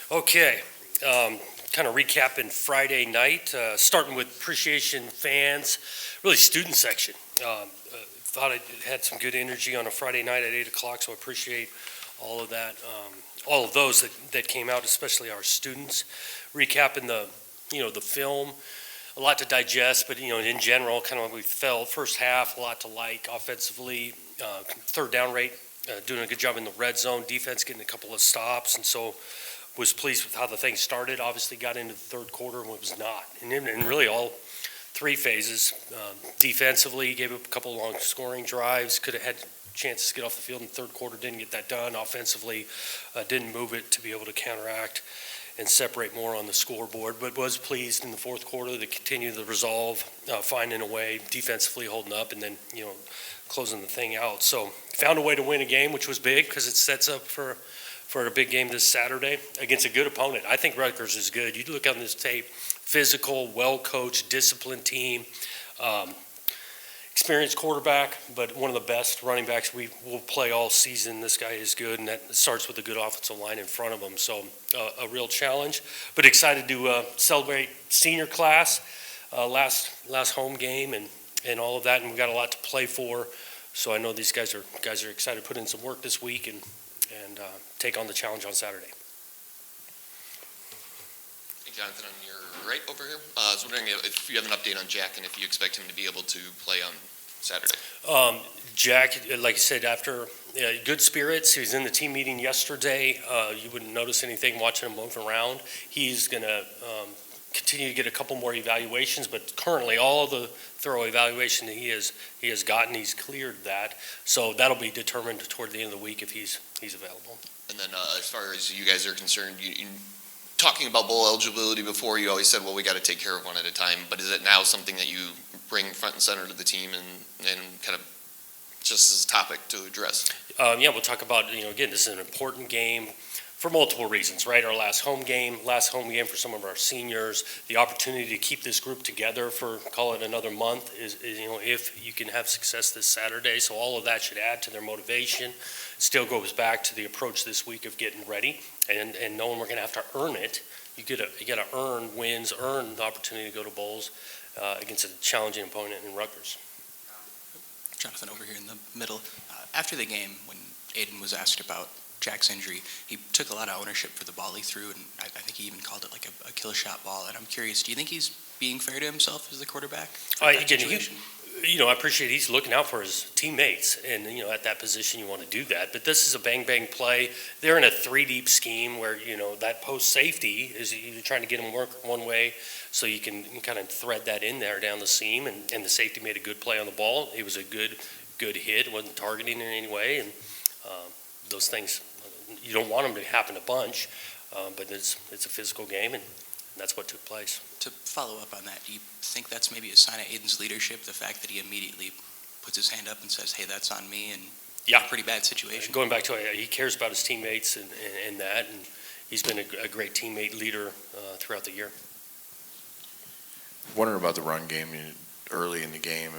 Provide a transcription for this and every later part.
Okay, kind of recapping Friday night, starting with appreciation fans, really student section. Thought it had some good energy on a Friday night at 8 o'clock, so I appreciate all of that, all of those that came out, especially our students. Recapping the film, a lot to digest, but in general, kind of what we felt. First half, a lot to like offensively, third down rate, doing a good job in the red zone, defense getting a couple of stops, and so was pleased with how the thing started. Obviously got into the third quarter and was not. And really all three phases. Defensively, gave up a couple of long scoring drives, could have had chances to get off the field in the third quarter, didn't get that done. Offensively, didn't move it to be able to counteract and separate more on the scoreboard, but was pleased in the fourth quarter to continue the resolve, finding a way, defensively holding up, and then, closing the thing out. So found a way to win a game, which was big because it sets up for a big game this Saturday against a good opponent. I think Rutgers is good. You look on this tape, physical, well-coached, disciplined team, experienced quarterback, but one of the best running backs we will play all season. This guy is good, and that starts with a good offensive line in front of him. So a real challenge, but excited to celebrate senior class, last home game and all of that, and we've got a lot to play for. So I know these guys are excited to put in some work this week and take on the challenge on Saturday. Hey, Jonathan, on your right over here. I was wondering if you have an update on Jack and if you expect him to be able to play on Saturday. Jack, like I said, after good spirits, he was in the team meeting yesterday. You wouldn't notice anything watching him move around. He's going to continue to get a couple more evaluations, but currently all of the thorough evaluation that he has gotten, he's cleared that. So that'll be determined toward the end of the week if he's available. And then as far as you guys are concerned, you talking about bowl eligibility before, you always said, well, we got to take care of one at a time. But is it now something that you bring front and center to the team and kind of just as a topic to address? Yeah, we'll talk about, again, this is an important game for multiple reasons, right? Our last home game for some of our seniors, the opportunity to keep this group together for, call it another month, is if you can have success this Saturday. So all of that should add to their motivation. Still goes back to the approach this week of getting ready and knowing we're going to have to earn it. You got to earn wins, earn the opportunity to go to bowls against a challenging opponent in Rutgers. Jonathan over here in the middle. After the game, when Aiden was asked about Jack's injury, he took a lot of ownership for the ball he threw, and I think he even called it like a kill shot ball. And I'm curious, do you think he's being fair to himself as the quarterback? Again, I appreciate he's looking out for his teammates, and at that position you want to do that. But this is a bang play. They're in a 3-deep scheme where that post safety is you're trying to get him work one way, so you can kind of thread that in there down the seam. And the safety made a good play on the ball. It was a good hit. It wasn't targeting in any way, and those things you don't want them to happen a bunch, but it's a physical game, and that's what took place. To follow up on that, do you think that's maybe a sign of Aiden's leadership, the fact that he immediately puts his hand up and says, hey, that's on me, and yeah, a pretty bad situation? Going back to it, he cares about his teammates and he's been a great teammate leader throughout the year. Wondering about the run game. Early in the game,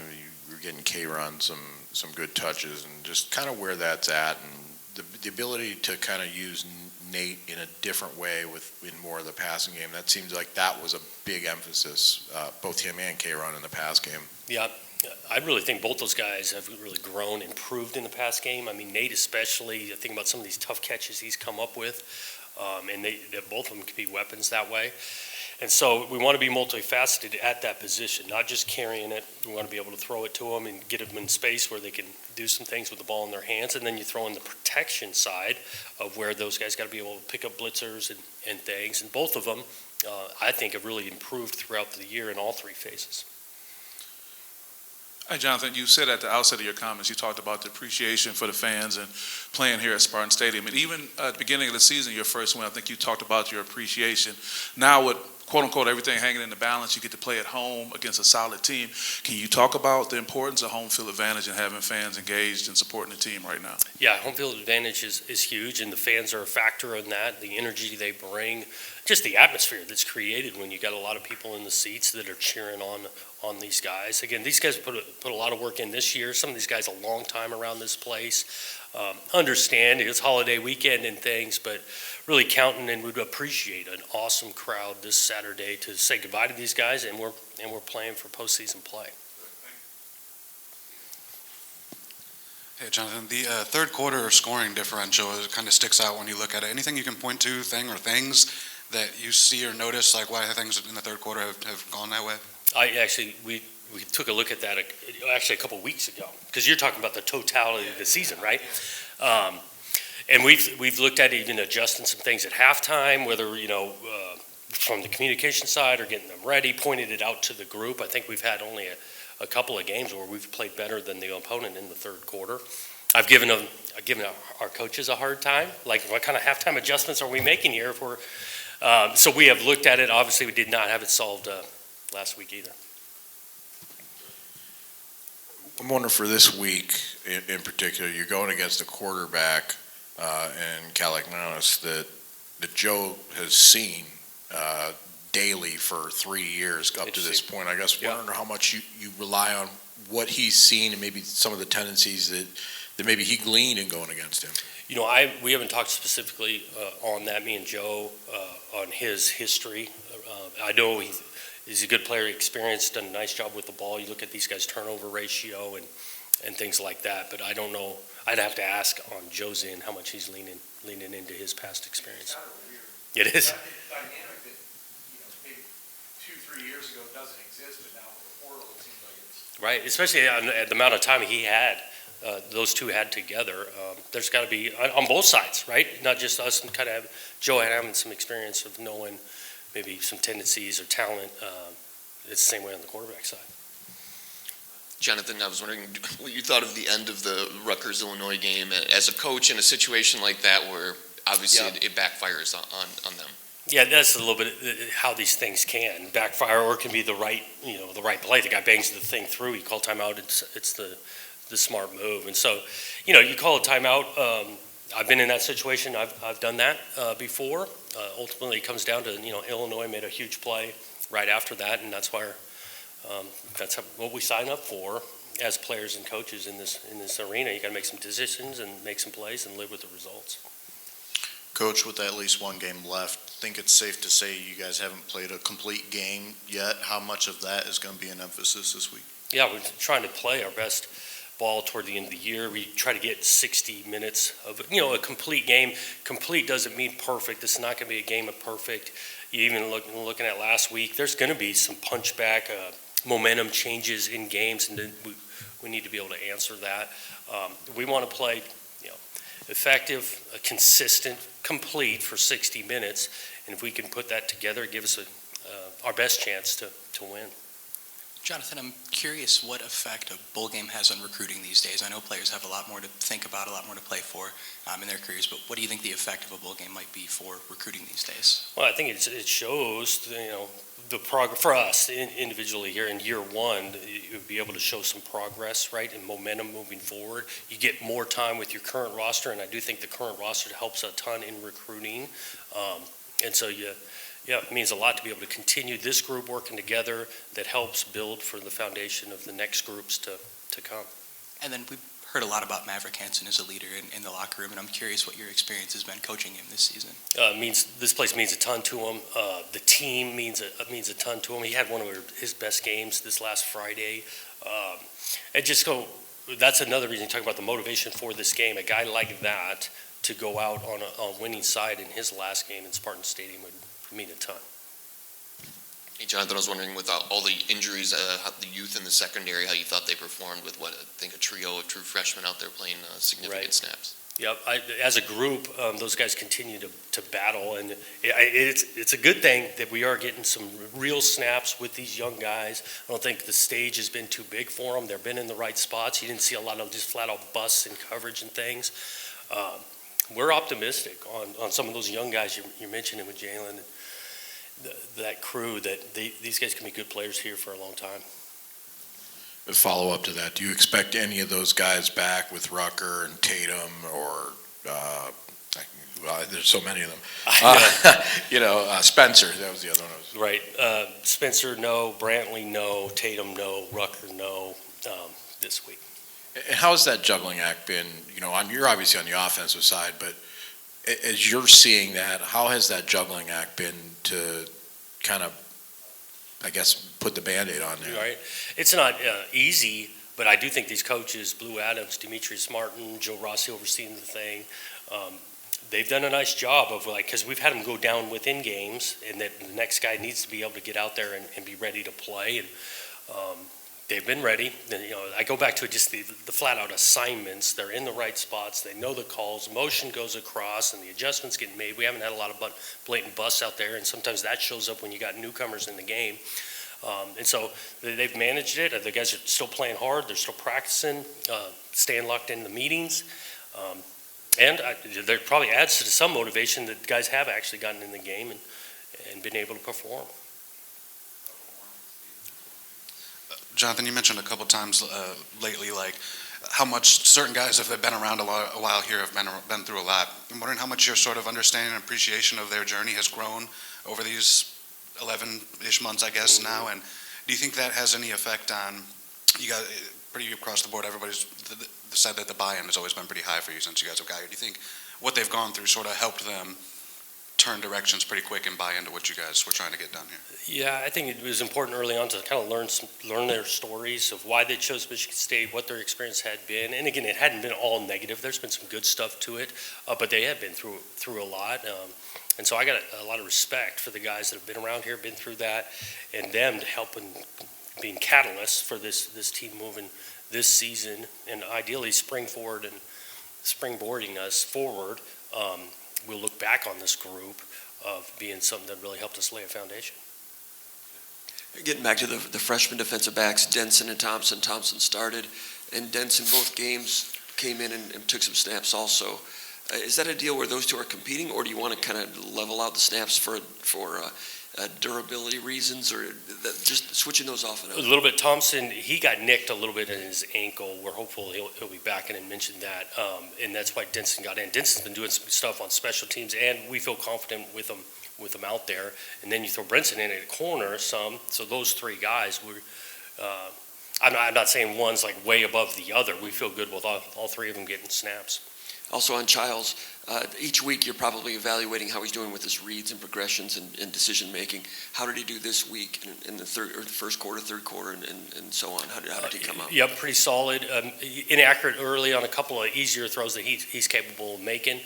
you were getting K-Ron some good touches, and just kind of where that's at, and the ability to kind of use Nate in a different way in more of the passing game. That seems like that was a big emphasis, both him and K-Ron in the pass game. Yeah, I really think both those guys have really grown, improved in the pass game. I mean, Nate especially, I think about some of these tough catches he's come up with, and both of them can be weapons that way. And so we want to be multifaceted at that position, not just carrying it. We want to be able to throw it to them and get them in space where they can do some things with the ball in their hands. And then you throw in the protection side of where those guys got to be able to pick up blitzers and things. And both of them, I think, have really improved throughout the year in all three phases. Hi, Jonathan. You said at the outset of your comments, you talked about the appreciation for the fans and playing here at Spartan Stadium. And even at the beginning of the season, your first win, I think you talked about your appreciation. Now with quote-unquote everything hanging in the balance, you get to play at home against a solid team. Can you talk about the importance of home field advantage and having fans engaged and supporting the team right now? Yeah, home field advantage is huge, and the fans are a factor in that, the energy they bring, just the atmosphere that's created when you got a lot of people in the seats that are cheering on these guys. Again, these guys put a lot of work in this year. Some of these guys a long time around this place. understand it's holiday weekend and things, but really counting and would appreciate an awesome crowd this Saturday to say goodbye to these guys, and we're playing for postseason play. Hey, Jonathan, the third quarter scoring differential kind of sticks out when you look at it. Anything you can point to, things that you see or notice, like why things in the third quarter have gone that way? We took a look at that actually a couple weeks ago, because you're talking about the totality of the season, right? And we've looked at even adjusting some things at halftime, whether, from the communication side or getting them ready, pointed it out to the group. I think we've had only a couple of games where we've played better than the opponent in the third quarter. I've given our coaches a hard time, like what kind of halftime adjustments are we making here? So we have looked at it. Obviously, we did not have it solved last week either. I'm wondering for this week in particular, you're going against a quarterback in Kalagnanis that Joe has seen daily for 3 years up to this point. I guess wondering how much you rely on what he's seen and maybe some of the tendencies that maybe he gleaned in going against him. We haven't talked specifically on that, me and Joe, on his history. I know he's a good player, experienced, done a nice job with the ball. You look at these guys' turnover ratio and things like that, but I don't know. I'd have to ask on Joe's end how much he's leaning into his past experience. It is. Dynamic that, maybe 2-3 years ago doesn't exist, but now with the portal, it seems like it's. Right, especially at the amount of time he had, those two had together. There's got to be, on both sides, right? Not just us, and kind of Joe having some experience of knowing maybe some tendencies or talent. It's the same way on the quarterback side. Jonathan, I was wondering what you thought of the end of the Rutgers-Illinois game as a coach in a situation like that where obviously it backfires on them. Yeah, that's a little bit how these things can backfire, or it can be the right play. The guy bangs the thing through, you call timeout, it's the smart move. And so, you call a timeout. I've been in that situation. I've done that before. Ultimately, it comes down to, Illinois made a huge play right after that, and that's why that's what we sign up for as players and coaches in this arena. You got to make some decisions and make some plays and live with the results. Coach, with at least one game left, I think it's safe to say you guys haven't played a complete game yet. How much of that is going to be an emphasis this week? Yeah, we're trying to play our best ball toward the end of the year. We try to get 60 minutes of, a complete game. Complete doesn't mean perfect. This is not going to be a game of perfect. Even looking at last week, there's going to be some punchback, momentum changes in games, and then we need to be able to answer that. We want to play, effective, consistent, complete for 60 minutes, and if we can put that together, it gives us our best chance to win. Jonathan, I'm curious what effect a bowl game has on recruiting these days. I know players have a lot more to think about, a lot more to play for in their careers, but what do you think the effect of a bowl game might be for recruiting these days? Well, I think it shows, the progress for us individually here in year one. You'll be able to show some progress, right, and momentum moving forward. You get more time with your current roster, and I do think the current roster helps a ton in recruiting. And so it means a lot to be able to continue this group working together that helps build for the foundation of the next groups to come. And then we've heard a lot about Maverick Hansen as a leader in the locker room, and I'm curious what your experience has been coaching him this season. This place means a ton to him. The team means a ton to him. He had one of his best games this last Friday. That's another reason you talk about the motivation for this game. A guy like that to go out on a winning side in his last game in Spartans Stadium would mean a ton. Hey, Jonathan, I was wondering with all the injuries, how the youth in the secondary, how you thought they performed with I think a trio of true freshmen out there playing significant snaps. Yep, as a group, those guys continue to battle, and it's a good thing that we are getting some real snaps with these young guys. I don't think the stage has been too big for them. They've been in the right spots. You didn't see a lot of just flat-out busts and coverage and things. We're optimistic on some of those young guys you're mentioning with Jalen and that crew, that these guys can be good players here for a long time. A follow-up to that, do you expect any of those guys back with Rucker and Tatum or, there's so many of them. Spencer, that was the other one. Right. Spencer, no. Brantley, no. Tatum, no. Rucker, no, this week. And how has that juggling act been, you're obviously on the offensive side, but as you're seeing that, how has that juggling act been to kind of, I guess, put the Band-Aid on there? Right. It's not easy, but I do think these coaches, Blue Adams, Demetrius Martin, Joe Rossi overseeing the thing, they've done a nice job of because we've had them go down within games, and that the next guy needs to be able to get out there and be ready to play. And they've been ready. And, I go back to just the flat-out assignments. They're in the right spots. They know the calls. Motion goes across, and the adjustments get made. We haven't had a lot of blatant busts out there, and sometimes that shows up when you got newcomers in the game. And so they've managed it. The guys are still playing hard. They're still practicing, staying locked in the meetings. And there probably adds to some motivation that guys have actually gotten in the game and been able to perform. Jonathan, you mentioned a couple times lately, how much certain guys, if they've been around a while here, have been through a lot. I'm wondering how much your sort of understanding and appreciation of their journey has grown over these 11-ish months, I guess, now. And do you think that has any effect on, you guys, pretty across the board, everybody's said that the buy-in has always been pretty high for you since you guys have got here. Do you think what they've gone through sort of helped them turn directions pretty quick and buy into what you guys were trying to get done here? Yeah, I think it was important early on to kind of learn their stories of why they chose Michigan State, what their experience had been. And again, it hadn't been all negative. There's been some good stuff to it, but they had been through a lot. And so I got a lot of respect for the guys that have been around here, been through that, and them to help in being catalysts for this team moving this season, and ideally springboarding us forward. We'll look back on this group of being something that really helped us lay a foundation. Getting back to the freshman defensive backs, Denson and Thompson. Thompson started, and Denson both games came in and took some snaps also. Is that a deal where those two are competing, or do you want to kind of level out the snaps for durability reasons, or just switching those off and on? A little bit. Thompson, he got nicked a little bit in his ankle. We're hopeful he'll be back, and I mentioned that, and that's why Denson got in. Denson's been doing some stuff on special teams, and we feel confident with him out there. And then you throw Brinson in at corner some, so those three guys were. I'm not saying one's like way above the other. We feel good with all three of them getting snaps. Also on Childs, each week you're probably evaluating how he's doing with his reads and progressions and decision making. How did he do this week in the first quarter, third quarter, and so on? How did he come out? Yep, pretty solid. Inaccurate early on a couple of easier throws that he's capable of making.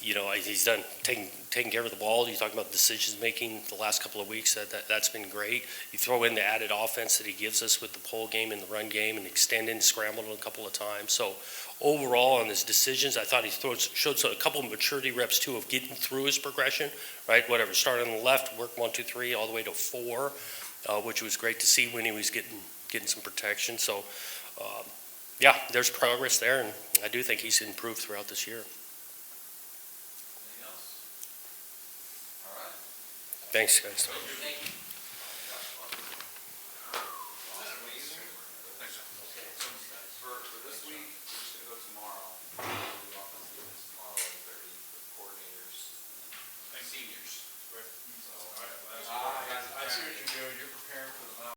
He's done taking care of the ball. You talk about decision making the last couple of weeks. That's been great. You throw in the added offense that he gives us with the pull game and the run game, and extending, scrambled a couple of times. So overall on his decisions, I thought he showed a couple of maturity reps too of getting through his progression. Right, whatever. Started on the left, worked 1, 2, 3, all the way to 4, which was great to see when he was getting some protection. So yeah, there's progress there, and I do think he's improved throughout this year. Thanks, guys.